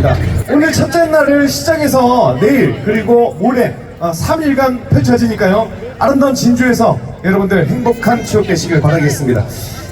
반갑습니다. 오늘 첫째 날을 시작해서 내일 그리고 모레 3일간 펼쳐지니까요. 아름다운 진주에서 여러분들 행복한 추억 되시길 바라겠습니다.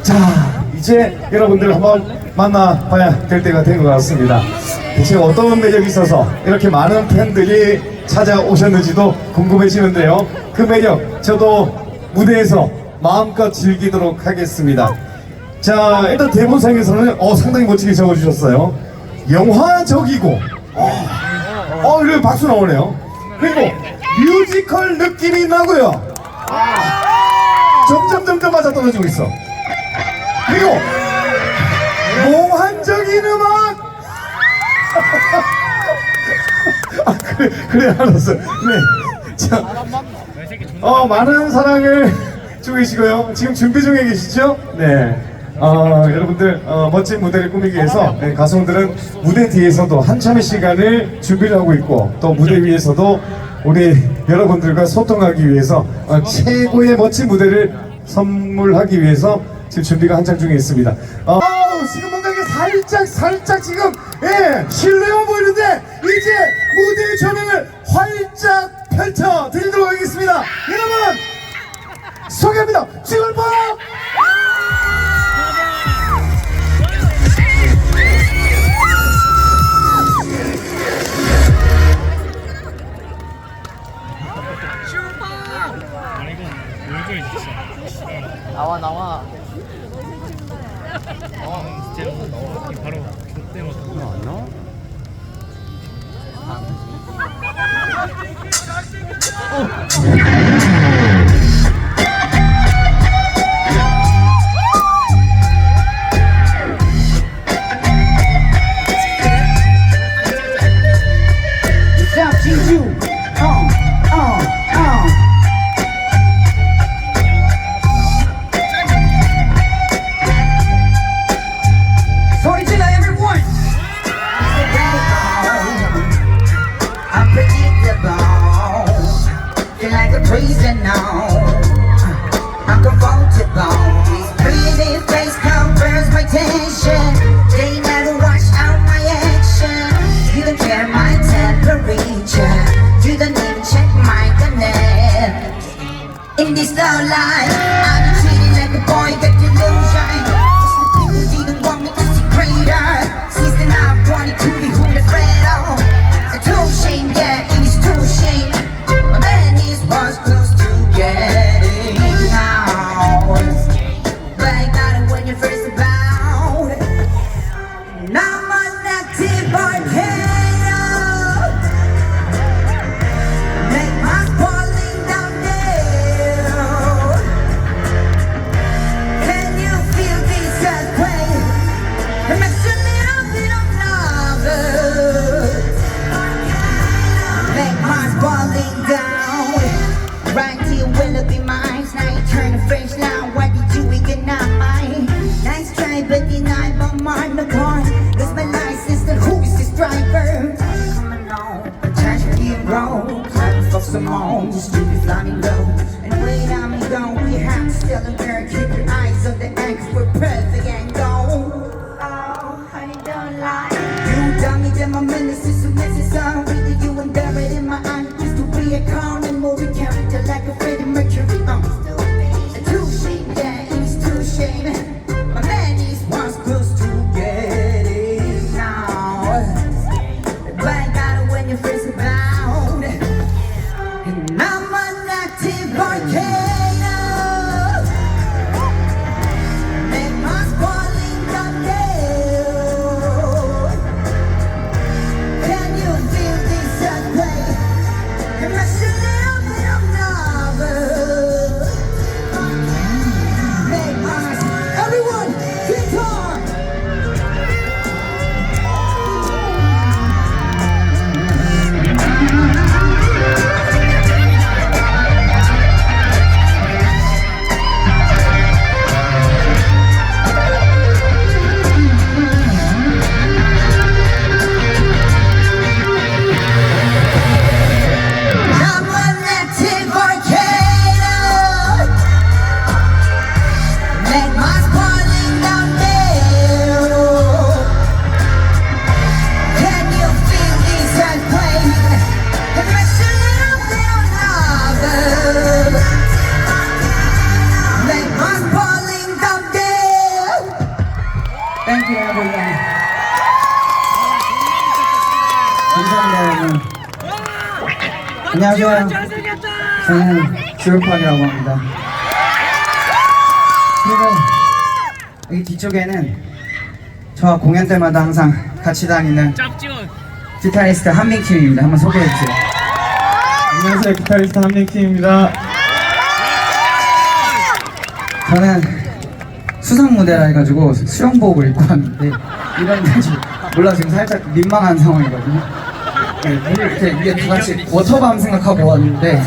자, 이제 여러분들 한번 만나봐야 될 때가 된 것 같습니다. 대체 어떤 매력이 있어서 이렇게 많은 팬들이 찾아오셨는지도 궁금해지는데요. 그 매력 저도 무대에서 마음껏 즐기도록 하겠습니다. 자, 일단 대본상에서는 상당히 멋지게 적어주셨어요. 영화적이고 이렇게 박수 나오네요. 그리고 뮤지컬 느낌이 나고요. 점점 맞아떨어지고 있어. 그리고 몽환적인 음악. 그래 알았어. 네. 자, 많은 사랑을 주고 계시고요. 지금 준비 중에 계시죠? 네. 여러분들 멋진 무대를 꾸미기 위해서 가수분들은 무대 뒤에서도 한참의 시간을 준비를 하고 있고, 또 무대 위에서도 우리 여러분들과 소통하기 위해서 최고의 멋진 무대를 선물하기 위해서 지금 준비가 한창 중에 있습니다. 지금 뭔가 이게 살짝 지금 실내만 보이는데 이제 무대 조명을 활짝 펼쳐 드리도록 하겠습니다. 여러분 소개합니다. 출발! 나와. 바로 그때만 안 나와? In this love life, I've been treated like a boy, got delusion. People didn't want me to see greater. Since then I'm 22, be who the afraid of. It's too shame, yeah, it is too shame. My man is was close to getting out. But I got it when you're first about. And I'm an active volcano. Make my falling down there. Can you feel this earthquake? It makes a little bit of love. Make my falling down. Right here will be mine. Now you turn a fresh line. Why did you ignite mine? Nice try, but deny my mind. No point. Cause my license, then who is this driver? Come along, tragedy and road. Time for some more. Just keep it flying low. And when I'm gone, we have to still a girl. Keep your eyes on the X. We're perfect and go. Oh, honey, don't lie. You tell me that my menace is so necessary. That you and buried in my eyes. Just to be a calm and movie character like a Freddie Mercury. Too shame, yeah, it's too shame. My man is once close to getting out. But I got it when you're first about. And I'm an active volcano. Make my spotlight. 안녕하세요. 저는 주얼팍이라고 합니다. 그리고 여기 뒤쪽에는 저와 공연 때마다 항상 같이 다니는 기타리스트 한민킴입니다. 한번 소개해주세요. 안녕하세요. 기타리스트 한민킴입니다. 저는 수상무대라 해가지고 수영복을 입고 왔는데 이런 데지 몰라 지금 살짝 민망한 상황이거든요. 네, 물을 이렇게 위에 다 같이 워터밤 생각하고 왔는데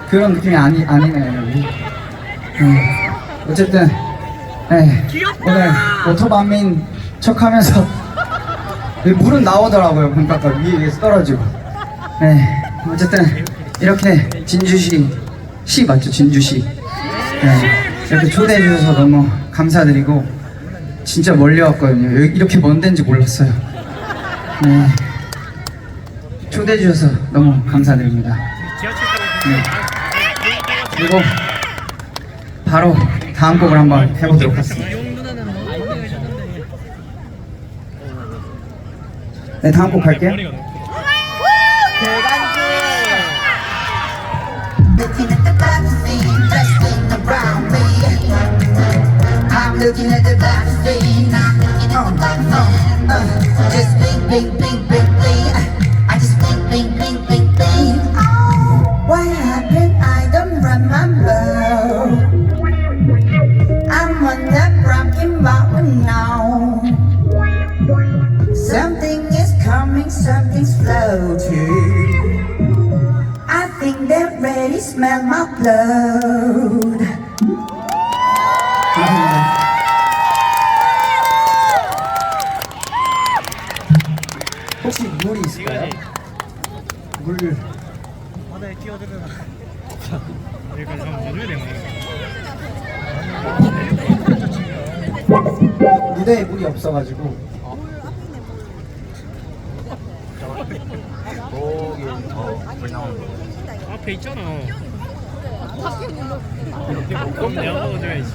그런 느낌이 아니네요 여기. 어쨌든 오늘 워터밤인 척하면서 물은 나오더라고요. 보니까 아까 위에서 떨어지고. 어쨌든 이렇게 시 맞죠? 진주시. 이렇게 초대해 주셔서 너무 감사드리고 진짜 멀리 왔거든요. 이렇게 먼 데인지 몰랐어요. 초대해 주셔서 너무 감사드립니다. 그리고 바로 다음 곡을 한번 해보도록 하겠습니다. 네, 다음 곡 갈게요. Looking at the magazine, blasting around me. I'm looking at the magazine, I'm looking at the magazine. Just bling, bling, bling, bling, bling. I just bling, bling, bling, bling, bling. Oh, what happened? I don't remember. I'm on that rocky mountain now. Something is coming, something's floating. I think they're ready, smell my blood. 혹시 물이 있을까요? 물 바다에 뛰어들어라. 여기까지 가면 내줘야 되나? 무대에 물이 없어가지고 앞에 있잖아. 그럼 내가 먹어줘야지.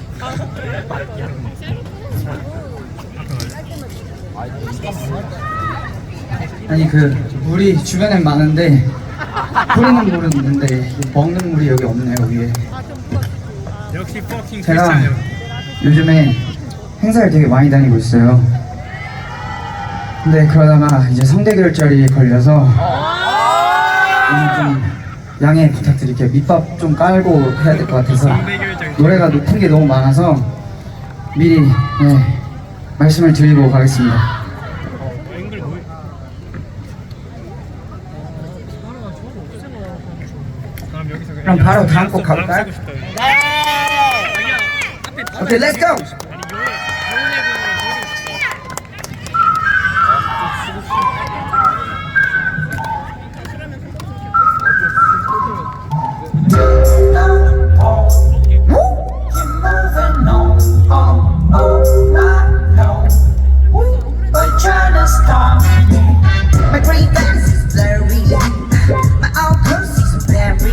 아니 그 물이 주변에 많은데 뿌리는 물은 있는데 먹는 물이 여기 없네요 위에. 역시 퍼킹 제가 크리스찬이요. 요즘에 행사를 되게 많이 다니고 있어요. 근데 그러다가 이제 성대결절이 걸려서 오늘 좀 양해 부탁드릴게요. 밑밥 좀 깔고 해야 될 것 같아서 노래가 높은 게 너무 많아서 미리 말씀을 드리고 가겠습니다. 앵글 뭐? 그럼 여기서 그럼 바로 다음 곡 가볼까요? 오케이, 렛츠 고! My green glass is blurry. My old clothes is blurry.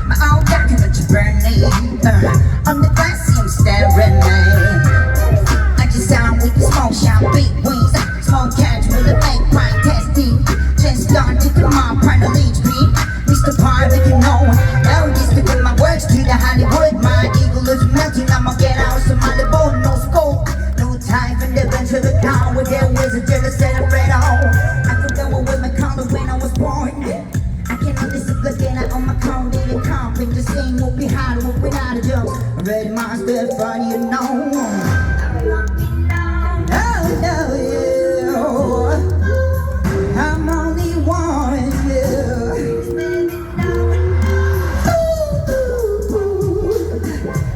My old documents are burning. On the glass, I'm staring. I just sound with the smoke shop, big wings. Smoke catch with a make pride testing. Just start to come on, part of Lynch beat. Mr. Parvin, you know. Now just to put my words to the Hollywood. My eagle is melting. I'ma get out some Malibu, no scope. No time for living to the town where there was a jealous celebrate all. I forgot what was my color when I was born. I can't listen again on my cone, didn't come. Think the same will be hard, will be not a joke. Red monster, funny, you know. Oh, no, yeah. I'm only one, yeah.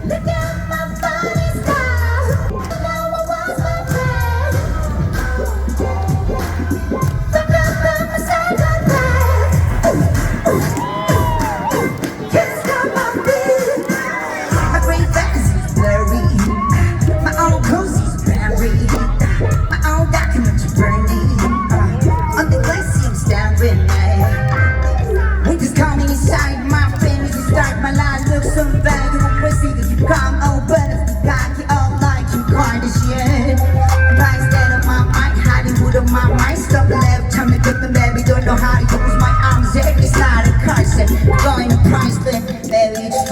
Look at my funny style. Now I was my friend. Look up my second Can't stop my beat. My green glass is blurry. My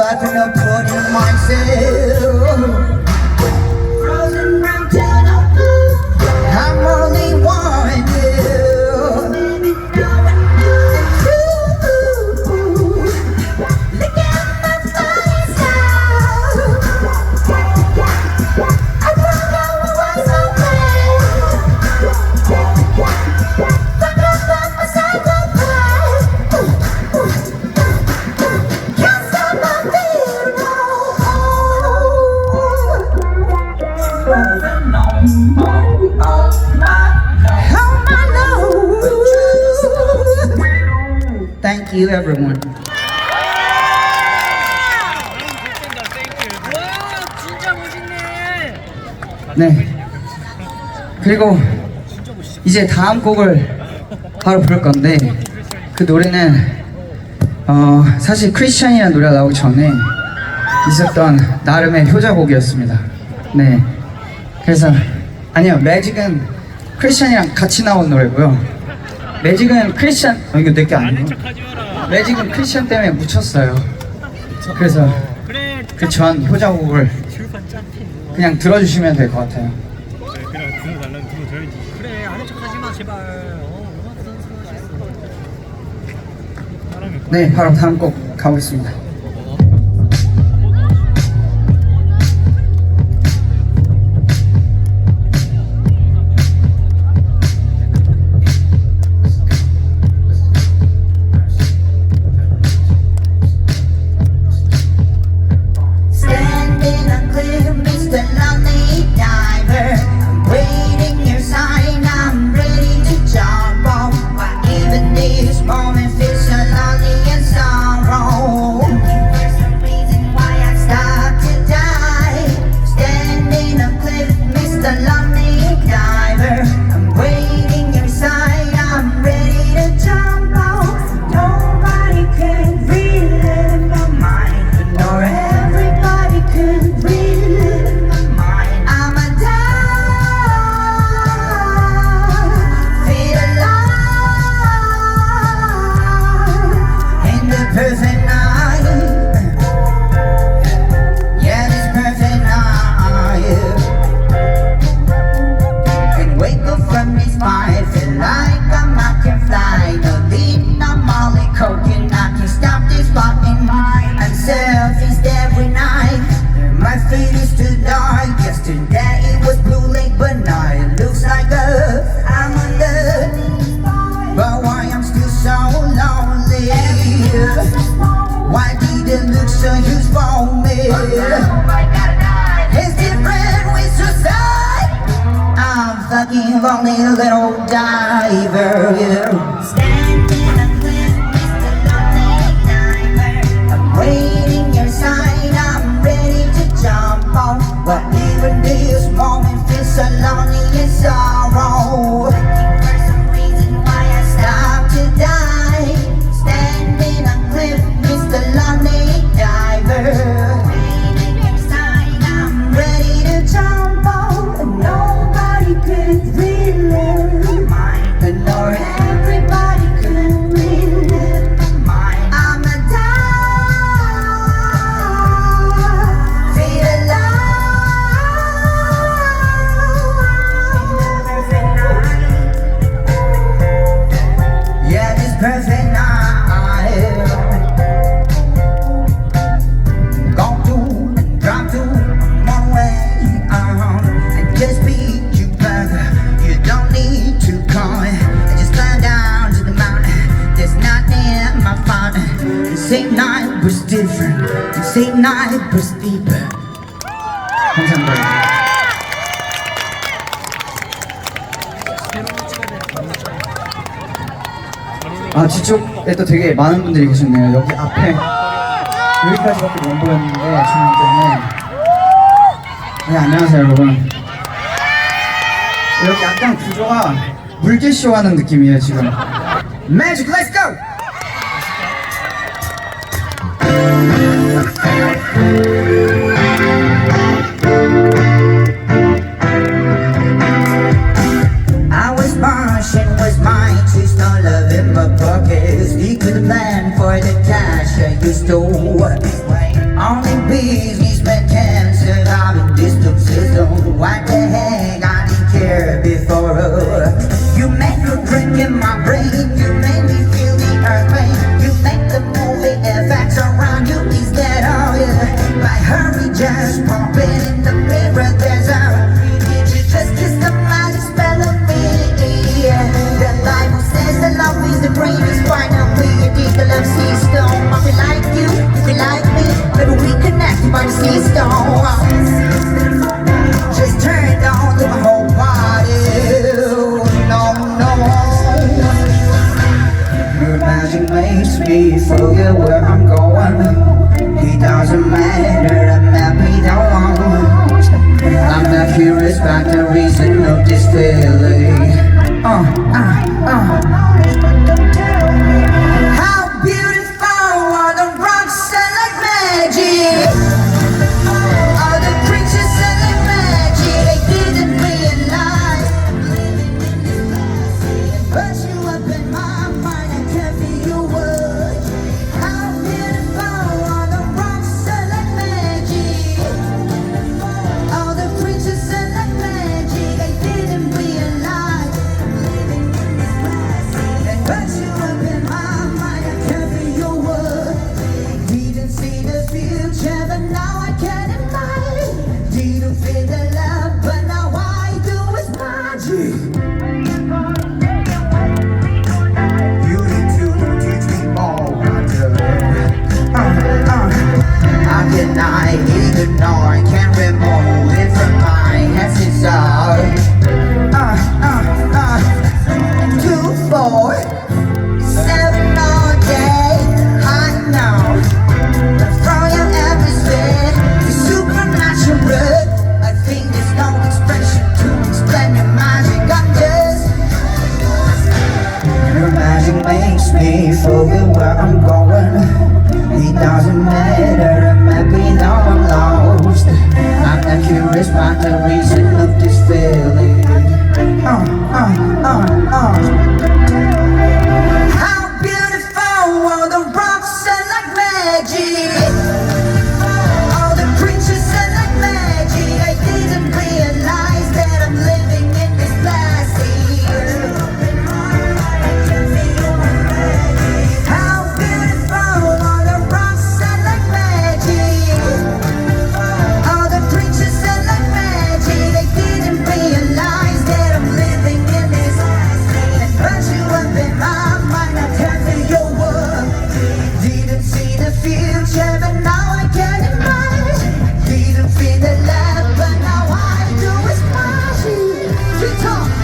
I've no putting myself. Frozen from turn blue. I'm only one you. Look at my funny style. I don't know what's so bad. Fuck my psychopath. Can't stop my feeling. Thank you, everyone. 네. 그리고 이제 다음 곡을 바로 부를 건데 그 노래는 사실 크리스찬이라는 노래가 나오기 전에 있었던 나름의 효자곡이었습니다. 네. 그래서 아니요, 매직은 크리스찬이랑 같이 나온 노래고요. 매직은 크리스찬 이거 내게 아니에요. 매직은 크리스찬 때문에 묻혔어요. 그래서 그 전 효자곡을 그냥 들어주시면 될 것 같아요. 그냥 들어달라면 들어줘야지. 그래 아는 척하지 마 제발. 네, 바로 다음 곡 가보겠습니다. Standing unclear, Mr. Lonely Diver. I'm waiting your sign, I'm ready to jump off. But even this moment feels so lonely and sorrow. Looking for some reason why I stopped to die. Standing unclear, Mr. Lonely Diver. I'm waiting your sign, I'm ready to jump off. Nobody can relive my mind, nor everybody can relive my mind. I'm a die, feel alive in the perfect night. Yeah, this perfect night. And wake up from this fight, feel like I can fly. No lead, no molly, cocaine, I can stop this fucking mind. I'm selfish every night. My feet is too dark. Yesterday it was blue lake, but now it looks like I'm under. But why I'm still so lonely? Why did it look so huge for me? It's different with suicide. I'm fucking lonely little diver, yeah. Standing on cliff, Mr. Lonely Diver. I'm waiting your sign, I'm ready to jump off. But even this moment feels so lonely and sorrow. Looking for some reason why I stopped to die. Standing on cliff, Mr. Lonely Diver. Waiting your sign, I'm ready to jump off. And nobody could relive mine. And nor everybody could relive mine. I'm a die, feel alive. Yeah, this perfect night. Gone through and dropped through, I'm on way. I just beat you brother. You don't need to call me. I just climbed down to the mountain. There's nothing in my father. The same night was different. The same night was deeper. 감사합니다. 아, 뒤쪽에 또 되게 많은 분들이 계셨네요. 여기 앞에 여기까지밖에 못 보였는데 조명 때문에. 네, 안녕하세요 여러분. 여기 약간 구조가 물개쇼 하는 느낌이에요 지금. 매직 렛츠 고! I was Martian, was mine, twist all love in my pockets. We could plan for the cash you stole this way. Only businessmen can survive in this tough system. What the heck, I didn't care before. You make a drink in my brain, you make me feel the earthquake. You make the movie effects around you instead of my hurry just popping in the mirror. There's a just kiss the magic spell of me. The Bible says that love is the greatest part of me. You dig the love system. I feel like you feel like me. Maybe we connect by the system. Just turn it on to my whole body. No, no. Your magic makes me forget where I'm going. It doesn't matter, I'm happy now. I'm not curious about the reason of this feeling. How beautiful are the rocks and like magic. All the creatures and like magic. They didn't realize. But you up in my mind, I can't feel your words. How beautiful are the rocks and like magic. All the creatures and like magic. They didn't realize. But you up in my mind, I can't feel your words. Didn't see the future, but now I can imagine. Didn't feel the love, but now I do is magic. You need to teach me more about love. I cannot ignore, can't remove it from my head inside. 2, 4, 7 all day. I know from your atmosphere, it's supernatural. I think there's no expression to explain your magic. I'm just your magic makes me forget where I'm going. It doesn't matter, I'm happy now I'm lost. I'm not curious about the reason of this feeling. How beautiful are the rocks and like magic. All the creatures and like magic. I didn't realize that I'm living in this plastic. How beautiful are the rocks and like magic. All the creatures and like magic. I didn't realize that I'm living in this plastic. But you up in my mind, I can't feel your word. Didn't see the future, but now I can imagine. Didn't feel the love, but now I do is magic. Keep talking.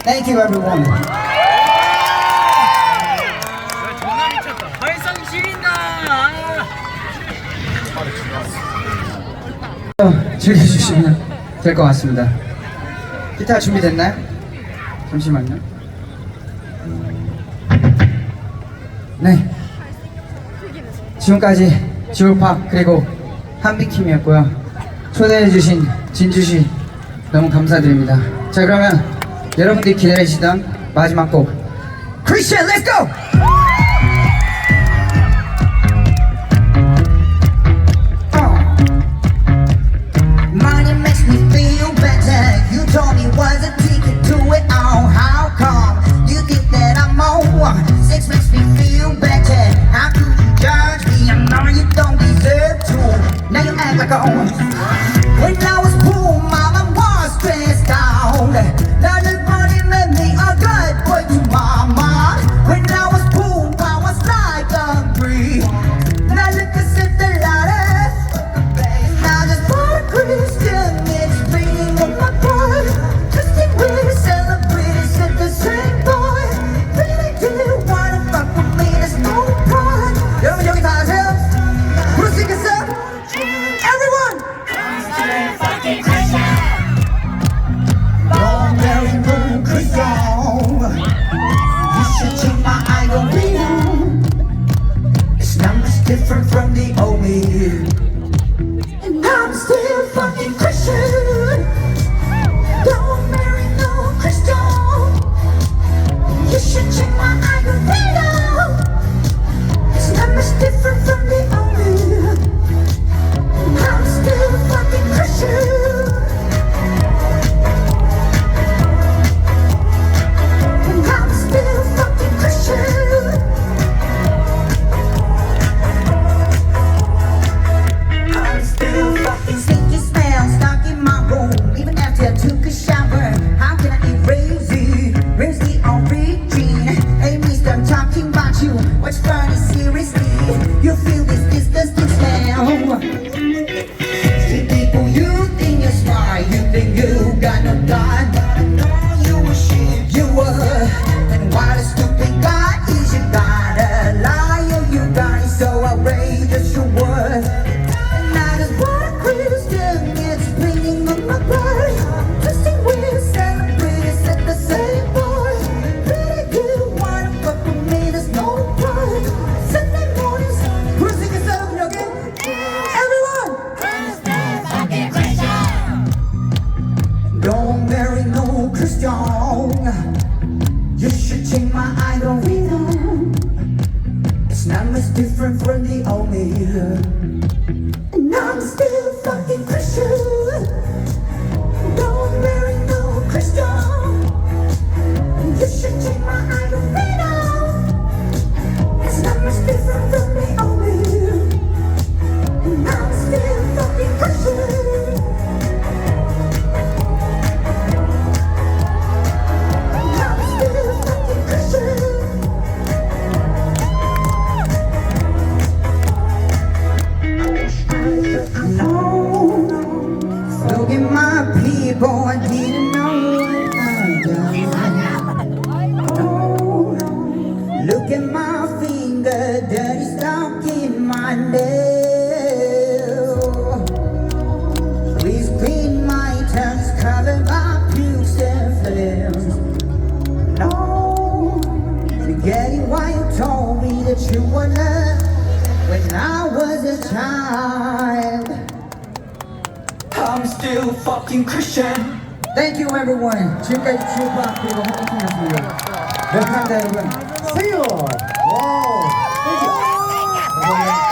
Thank you, everyone. 정말 미쳤다. 발성 지린다. 즐겨주시면 될 것 같습니다. 기타 준비됐나요? 잠시만요. 네. 지금까지 지오팝 그리고 한빅팀이었고요. 초대해주신 진주씨 너무 감사드립니다. 자, 그러면 여러분들이 기다리시던 마지막 곡 크리스찬 렛츠 고! Money makes me feel better. You told me was a ticket to it all. How come you think that I'm on? Sex makes me feel better. How could you judge me? I know you don't deserve to. Now you act like a when I was poor, mama was stressed out. Now nobody made me a good boy to mama. When I was you were love when I was a child. I'm still fucking Christian. Thank you everyone. 지금까지 취미왕 그리고 홍콩이었습니다. 감사합니다 여러분. See you. 와우. 감사합니다.